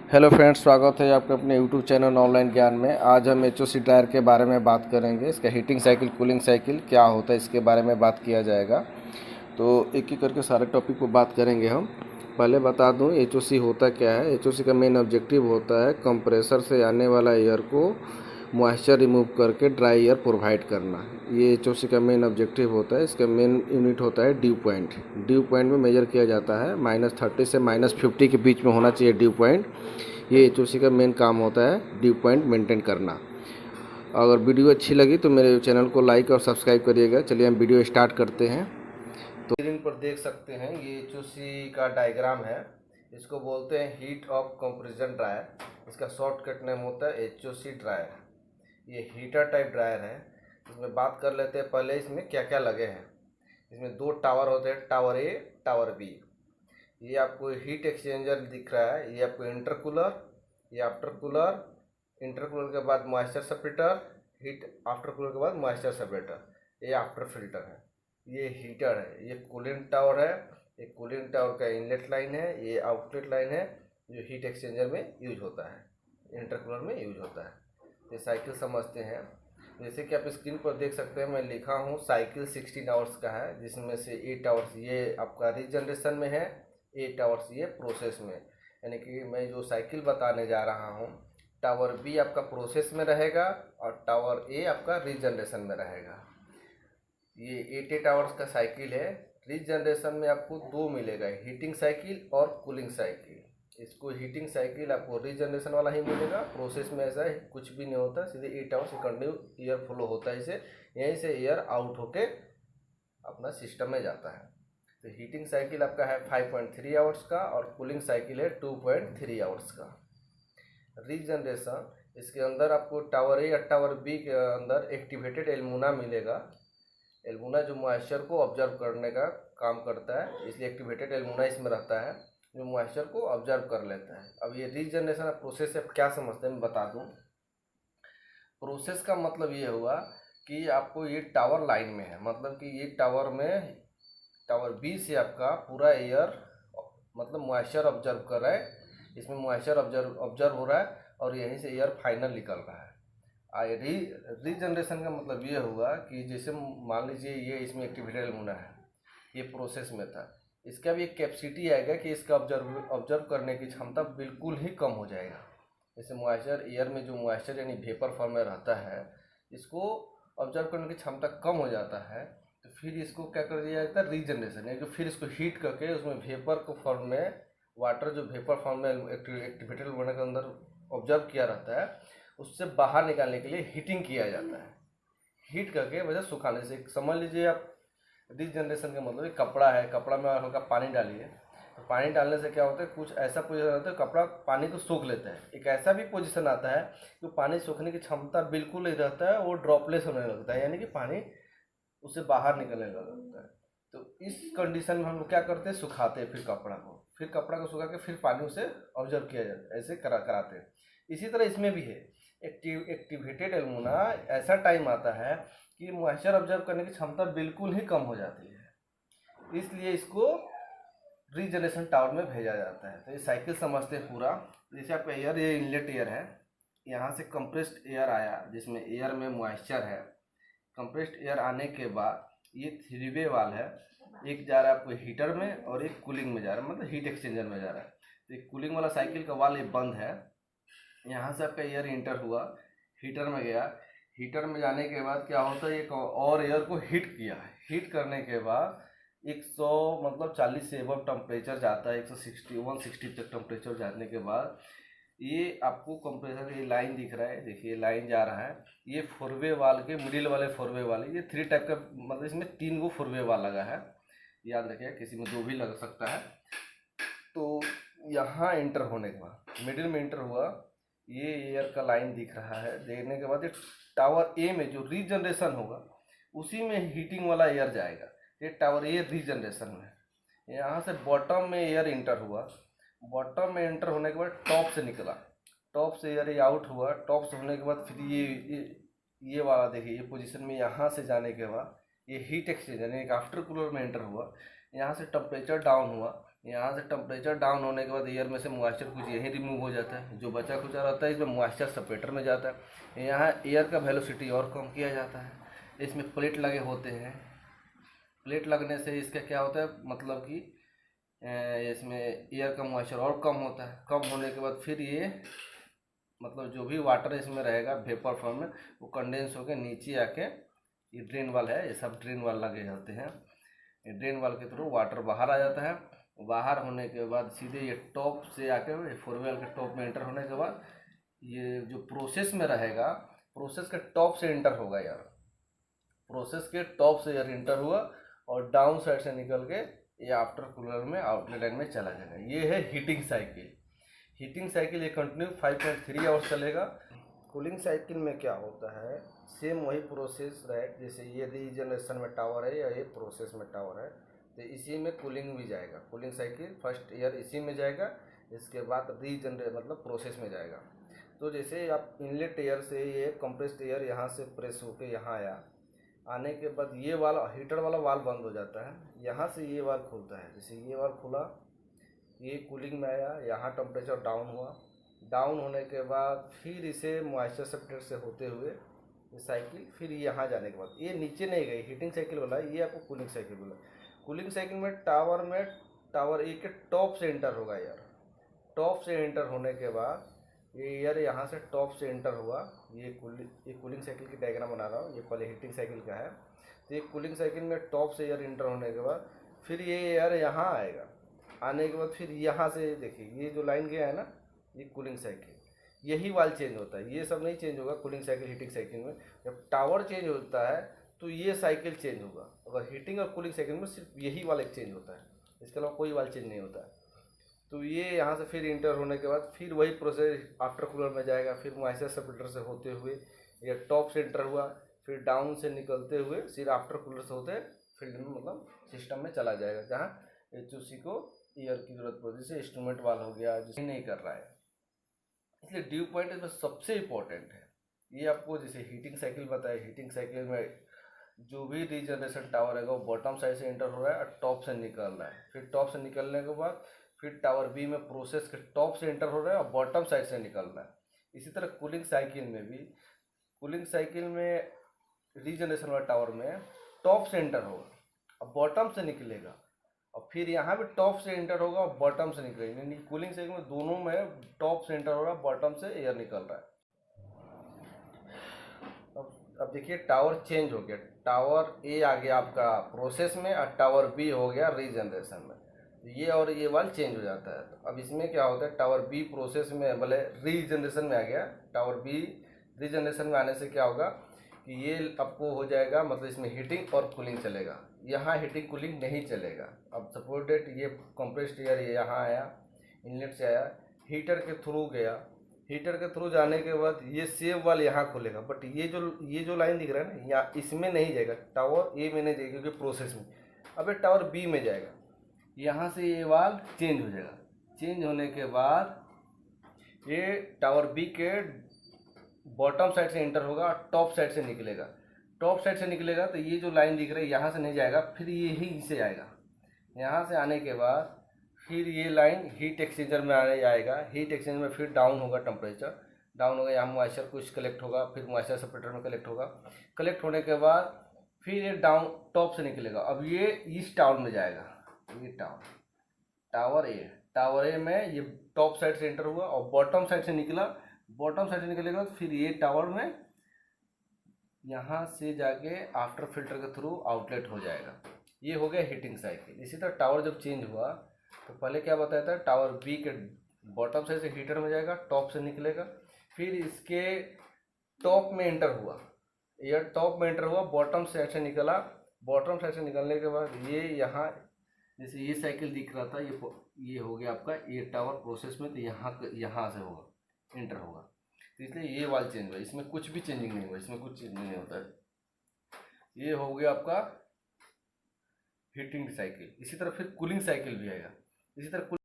Hello friends, स्वागत है आपके अपने यूट्यूब चैनल ऑनलाइन ज्ञान में। आज हम एचओसी टायर के बारे में बात करेंगे। इसका हीटिंग साइकिल, कूलिंग साइकिल क्या होता है, इसके बारे में बात किया जाएगा। तो एक एक करके सारे टॉपिक पर बात करेंगे हम। पहले बता दूं एचओसी होता क्या है। एचओसी का मेन ऑब्जेक्टिव होता है कंप्रेसर से आने वाला एयर को मॉइस्चर रिमूव करके ड्राई एयर प्रोवाइड करना। ये एचओसी का मेन ऑब्जेक्टिव होता है। इसका मेन यूनिट होता है ड्यू पॉइंट। ड्यू पॉइंट में मेजर किया जाता है -30 से -50 के बीच में होना चाहिए ड्यू पॉइंट। ये एचओसी का मेन काम होता है ड्यू पॉइंट मेंटेन करना। अगर वीडियो अच्छी लगी तो मेरे चैनल को लाइक और सब्सक्राइब करिएगा। चलिए हम वीडियो स्टार्ट करते हैं। तो स्क्रीन पर देख सकते हैं ये एचओसी का डायग्राम है। इसको बोलते हैं हीट ऑफ कंप्रेशन ड्रायर। इसका शॉर्टकट नेम होता है एचओसी ड्रायर। ये हीटर टाइप ड्रायर है। इसमें बात कर लेते हैं पहले इसमें क्या क्या लगे हैं। इसमें दो टावर होते हैं, टावर ए, टावर बी। ये आपको हीट एक्सचेंजर दिख रहा है, ये आपको इंटरकूलर, ये आफ्टर कूलर, इंटरकूलर के बाद moisture separator, heat after cooler के बाद मॉइस्चर सेपरेटर, ये आफ्टर फिल्टर है। ये हीटर है, ये कूलिंग टावर है। ये कूलिंग टावर का इनलेट लाइन है, ये आउटलेट लाइन है जो हीट एक्सचेंजर में यूज होता है, इंटरकूलर में यूज होता है। ये साइकिल समझते हैं। जैसे कि आप स्क्रीन पर देख सकते हैं, मैं लिखा हूँ साइकिल 16 आवर्स का है, जिसमें से 8 आवर्स ये आपका रीजनरेशन में है, 8 आवर्स ये प्रोसेस में। यानी कि मैं जो साइकिल बताने जा रहा हूँ, टावर बी आपका प्रोसेस में रहेगा और टावर ए आपका रीजनरेशन में रहेगा। ये 8 आवर्स का साइकिल है। रीजनरेशन में आपको दो मिलेगा, हीटिंग साइकिल और कूलिंग साइकिल। इसको हीटिंग साइकिल आपको रीजनरेशन वाला ही मिलेगा। प्रोसेस में ऐसा है कुछ भी नहीं होता, सीधे 8 आवर्स कंटिन्यू एयर फ्लो होता है। इसे यहीं से एयर आउट होके अपना सिस्टम में जाता है। तो हीटिंग साइकिल आपका है 5.3 आवर्स का और कूलिंग साइकिल है 2.3 आवर्स का। रीजनरेशन, इसके अंदर आपको टावर ए या टावर बी के अंदर एक्टिवेटेड एल्यूमिना मिलेगा। एल्यूमिना जो मॉइस्चर को ऑब्जर्व करने का काम करता है, इसलिए एक्टिवेटेड एल्यूमिना इसमें रहता है जो मॉइस्चर को ऑब्जर्व कर लेता है। अब ये रीजनरेशन प्रोसेस से क्या समझते हैं मैं बता दूं। प्रोसेस का मतलब ये हुआ कि आपको ये टावर लाइन में है, मतलब कि ये टावर में, टावर बी से आपका पूरा एयर मतलब मॉइस्चर ऑब्जर्व कर रहा है। इसमें मॉइस्चर ऑब्जर्व हो रहा है और यहीं से एयर फाइनल निकल रहा है। रीजनरेशन का मतलब ये हुआ कि जैसे मान लीजिए ये इसमें एक्टिवेटेड एल्यूमिना है, ये प्रोसेस में था। इसका भी एक कैपेसिटी आएगा कि इसका ऑब्जर्व करने की क्षमता बिल्कुल ही कम हो जाएगा। जैसे मॉइस्चर, एयर में जो मॉइस्चर यानी वेपर फॉर्म में रहता है, इसको ऑब्जर्व करने की क्षमता कम हो जाता है। तो फिर इसको क्या कर दिया जाता है, रीजनरेशन, यानी कि फिर इसको हीट करके उसमें वेपर को फॉर्म में, वाटर जो वेपर फॉर्म में एक्टिवेटेड एल्यूमिना के अंदर ऑब्जर्व किया रहता है, उससे बाहर निकालने के लिए हीटिंग किया जाता है। हीट करके वजह सुखाने से, समझ लीजिए आप रीजनरेशन का मतलब एक कपड़ा है, कपड़ा में हल्का पानी डालिए, तो पानी डालने से क्या होता है, कुछ ऐसा पोजीशन आता है कपड़ा पानी को सोख लेता है। एक ऐसा भी पोजीशन आता है कि पानी सोखने की क्षमता बिल्कुल नहीं रहता है, वो ड्रॉपलेस होने लगता है, यानी कि पानी उससे बाहर निकलने लगता है। तो इस कंडीशन में हम लोग क्या करते हैं, सुखाते हैं फिर कपड़ा को सुखा के फिर पानी उसे ऑब्जर्व किया जाता है, ऐसे कराते हैं। इसी तरह इसमें भी है। एक्टिवेटेड एल्यूमिना ऐसा टाइम आता है कि मॉइस्चर ऑब्जर्व करने की क्षमता बिल्कुल ही कम हो जाती है, इसलिए इसको रीजनरेशन टावर में भेजा जाता है। तो ये साइकिल समझते हैं पूरा। जैसे आपका एयर, ये इनलेट एयर है, यहाँ से कंप्रेस्ड एयर आया जिसमें एयर में मॉइस्चर है। कंप्रेस्ड एयर आने के बाद ये 3 वे वाल है, एक जा रहा है आपको हीटर में और एक कूलिंग में जा रहा है, मतलब हीट एक्सचेंजर में जा रहा है। तो एक कूलिंग वाला साइकिल का वाल ये बंद है। यहाँ से आपका एयर इंटर हुआ, हीटर में गया। हीटर में जाने के बाद क्या होता है, एक और एयर को हीट किया। हीट करने के बाद 100 मतलब 40 से एबव टेम्परेचर जाता है, 160 160 तक टेम्परेचर जाने के बाद ये आपको कंप्रेसर, ये लाइन दिख रहा है, देखिए लाइन जा रहा है। ये 4 वे वाल के मिडिल वाले 4 वे वाले, ये 3 टाइप का, मतलब इसमें 3 गो 4 वे वाल लगा है, याद रखिए, किसी में 2 भी लग सकता है। तो यहाँ इंटर होने के बाद मिडिल में इंटर हुआ, ये एयर का लाइन दिख रहा है। देखने के बाद ये टावर ए में जो रीजनरेशन होगा उसी में हीटिंग वाला एयर जाएगा। ये टावर ए रीजनरेशन में, यहाँ से बॉटम में एयर इंटर हुआ। बॉटम में एंटर होने के बाद टॉप से निकला, टॉप से एयर आउट हुआ। टॉप से होने के बाद फिर ये वाला देखिए, ये पोजीशन में यहाँ से जाने के बाद ये हीट एक्सचेंजर यानी आफ्टर कूलर में एंटर हुआ। यहाँ से टेम्परेचर डाउन हुआ, यहाँ से टेम्परेचर डाउन होने के बाद एयर में से मॉइस्चर कुछ यहीं रिमूव हो जाता है, जो बचा खुचा रहता है इसमें मॉइस्चर सेपरेटर में जाता है। यहाँ एयर का वेलोसिटी और कम किया जाता है। इसमें प्लेट लगे होते हैं। प्लेट लगने से इसका क्या होता है, मतलब कि इसमें एयर का मॉइस्चर और कम होता है। कम होने के बाद फिर ये मतलब जो भी वाटर इसमें रहेगा वेपर फॉर्म में, वो कंडेंस होकर नीचे आके, ये ड्रेन वाल है, ये सब ड्रेन वाल लगे होते हैं। ये ड्रेन वाल के थ्रू वाटर बाहर आ जाता है। बाहर होने के बाद सीधे ये टॉप से आके फोरवेल के टॉप में एंटर होने के बाद ये जो प्रोसेस में रहेगा, प्रोसेस के टॉप से एंटर होगा यार। प्रोसेस के टॉप से यार एंटर हुआ और डाउन साइड से निकल के ये आफ्टर कूलर में आउटलेट लाइन में चला जाएगा। ये है हीटिंग साइकिल। हीटिंग साइकिल ये कंटिन्यू 5.3 आवर्स चलेगा। कूलिंग साइकिल में क्या होता है, सेम वही प्रोसेस रहे, जैसे ये रीजनरेशन में टावर है या ये प्रोसेस में टावर है, तो इसी में कूलिंग भी जाएगा। कूलिंग साइकिल फर्स्ट ईयर इसी में जाएगा, इसके बाद रीजनरेट मतलब प्रोसेस में जाएगा। तो जैसे आप इनलेट एयर से ये कंप्रेस्ड एयर यहाँ से प्रेस होके यहाँ आया, आने के बाद ये वाला हीटर वाला वाल बंद हो जाता है, यहाँ से ये वाल खुलता है। जैसे ये वाल खुला, ये कूलिंग में आया, यहाँ टेम्परेचर डाउन हुआ। डाउन होने के बाद फिर इसे मॉइस्चर सेपरेटर से होते हुए ये साइकिल फिर यहाँ जाने के बाद ये नीचे नहीं गई, हीटिंग साइकिल वाला ये आपको कूलिंग साइकिल बोला। कूलिंग साइकिल में टावर ए के टॉप से एंटर होगा यार। टॉप से एंटर होने के बाद ये एयर यहाँ से टॉप से एंटर हुआ। ये कूलिंग साइकिल की डायग्राम बना रहा हूँ, ये पहले हीटिंग साइकिल का है। तो ये कूलिंग साइकिल में टॉप से एयर एंटर होने के बाद फिर ये एयर यहाँ आएगा। आने के बाद फिर यहाँ से देखिए ये जो लाइन गया है ना, ये कूलिंग साइकिल, यही वाल चेंज होता है। ये सब नहीं चेंज होगा कूलिंग साइकिल हीटिंग साइकिल में। जब टावर चेंज होता है तो ये साइकिल चेंज होगा। अगर हीटिंग और कूलिंग साइकिल में सिर्फ यही वाल एक चेंज होता है, इसके अलावा कोई वाल चेंज नहीं होता है। तो ये यहाँ से फिर इंटर होने के बाद फिर वही प्रोसेस आफ्टर कूलर में जाएगा। फिर मॉइस्चर सेपरेटर से होते हुए ये टॉप से इंटर हुआ, फिर डाउन से निकलते हुए फिर आफ्टर कूलर से होते फील्ड में मतलब सिस्टम में चला जाएगा, जहाँ HOC को एयर की जरूरत पड़ती है। जैसे इंस्ट्रूमेंट वाल हो गया जो नहीं कर रहा है, इसलिए ड्यू पॉइंट इसमें सबसे इम्पोर्टेंट है। ये आपको जैसे हीटिंग साइकिल बताया, हीटिंग साइकिल में जो भी रीजनरेशन टावर है वो बॉटम साइड से एंटर हो रहा है और टॉप से निकल रहा है। फिर टॉप से निकलने के बाद फिर टावर बी में प्रोसेस के टॉप से एंटर हो रहा है और बॉटम साइड से निकल रहा है। इसी तरह कूलिंग साइकिल में भी, कूलिंग साइकिल में रीजनरेशन वाला टावर में टॉप से एंटर होगा और बॉटम से निकलेगा, और फिर यहाँ भी टॉप से एंटर होगा और बॉटम से निकलेगा। यानी कूलिंग साइकिल में दोनों में टॉप से एंटर हो रहा है, बॉटम से एयर निकल रहा है। अब देखिए टावर चेंज हो गया, टावर ए आ गया आपका प्रोसेस में और टावर बी हो गया रीजनरेशन में। ये और ये वाल चेंज हो जाता है। तो अब इसमें क्या होता है, टावर बी प्रोसेस में भले रीजनरेशन में आ गया, टावर बी रीजनरेशन में आने से क्या होगा कि ये आपको हो जाएगा, मतलब इसमें हीटिंग और कूलिंग चलेगा। यहाँ हीटिंग कूलिंग नहीं चलेगा। अब सपोज डेट ये कंप्रेस्ड एयर ये यहाँ आया, इनलेट से आया, हीटर के थ्रू गया, हीटर के थ्रू जाने के बाद ये सेम वाल यहाँ खुलेगा। बट ये जो लाइन दिख रहा है ना, यहाँ इसमें नहीं जाएगा, टावर ए में नहीं जाएगा क्योंकि प्रोसेस में। अब ये टावर बी में जाएगा, यहाँ से ये वाल चेंज हो जाएगा। चेंज होने के बाद ये टावर बी के बॉटम साइड से एंटर होगा और टॉप साइड से निकलेगा। टॉप साइड से निकलेगा तो ये जो लाइन दिख रही है यहाँ से नहीं जाएगा, फिर ये ही से आएगा। यहाँ से आने के बाद फिर ये लाइन हीट एक्सचेंजर में आने आएगा। हीट एक्सचेंजर में फिर डाउन होगा, टेम्परेचर डाउन होगा, यहाँ मॉइस्चर कुछ कलेक्ट होगा, फिर मॉइस्चर सेपरेटर में कलेक्ट होगा। कलेक्ट होने के बाद फिर ये डाउन टॉप से निकलेगा। अब ये इस टावर में जाएगा, ये टावर ए में ये टॉप साइड से एंटर हुआ और बॉटम साइड से निकला। बॉटम साइड से निकलेगा तो फिर ये टावर में यहाँ से जाके आफ्टर फिल्टर के थ्रू आउटलेट हो जाएगा। ये हो गया हीटिंग साइकिल। इसी तरह टावर जब चेंज हुआ तो पहले क्या बताया था, टावर बी के बॉटम साइड से हीटर में जाएगा, टॉप से निकलेगा, फिर इसके टॉप में एंटर हुआ, एयर टॉप में एंटर हुआ, बॉटम साइड से निकला। बॉटम साइड से निकलने के बाद ये यहाँ जैसे ये साइकिल दिख रहा था, ये हो गया आपका ये टावर प्रोसेस में, तो यहाँ से होगा एंटर होगा। तो इसलिए ये वाल चेंज हुआ, इसमें कुछ भी चेंजिंग नहीं हुआ, इसमें कुछ चेंजिंग नहीं होता है। ये हो गया आपका हीटिंग साइकिल। इसी तरह फिर कूलिंग साइकिल भी आएगा। इसी तरह